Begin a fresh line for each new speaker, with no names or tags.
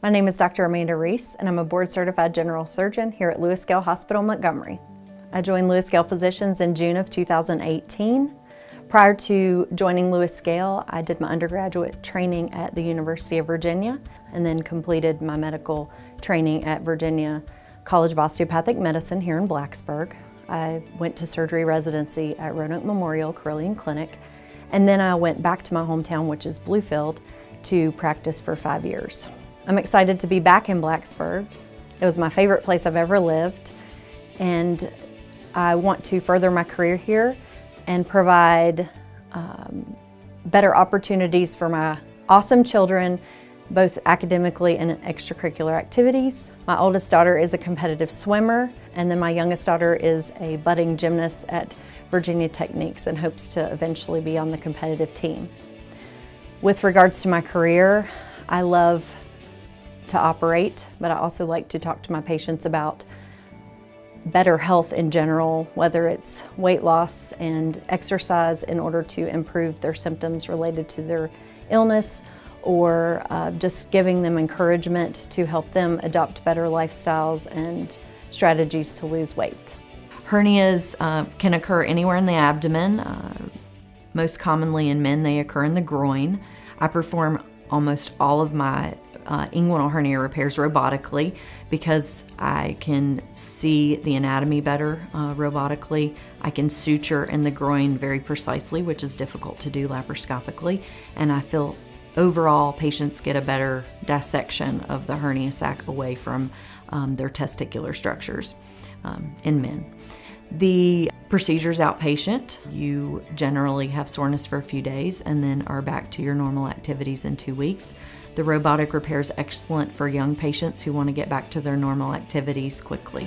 My name is Dr. Amanda Reese, and I'm a board-certified general surgeon here at Lewisgale Hospital Montgomery. I joined Lewisgale Physicians in June of 2018. Prior to joining Lewisgale, I did my undergraduate training at the University of Virginia and then completed my medical training at Virginia College of Osteopathic Medicine here in Blacksburg. I went to surgery residency at Roanoke Memorial Carilion Clinic, and then I went back to my hometown, which is Bluefield, to practice for 5 years. I'm excited to be back in Blacksburg. It was my favorite place I've ever lived, and I want to further my career here and provide better opportunities for my awesome children, both academically and in extracurricular activities. My oldest daughter is a competitive swimmer, and then my youngest daughter is a budding gymnast at Virginia Techniques and hopes to eventually be on the competitive team. With regards to my career, I love to operate, but I also like to talk to my patients about better health in general, whether it's weight loss and exercise in order to improve their symptoms related to their illness, or just giving them encouragement to help them adopt better lifestyles and strategies to lose weight.
Hernias can occur anywhere in the abdomen. Most commonly in men, they occur in the groin. I perform almost all of my inguinal hernia repairs robotically because I can see the anatomy better robotically. I can suture in the groin very precisely, which is difficult to do laparoscopically, and I feel overall patients get a better dissection of the hernia sac away from their testicular structures in men. The procedure's outpatient. You generally have soreness for a few days and then are back to your normal activities in 2 weeks. The robotic repair is excellent for young patients who want to get back to their normal activities quickly.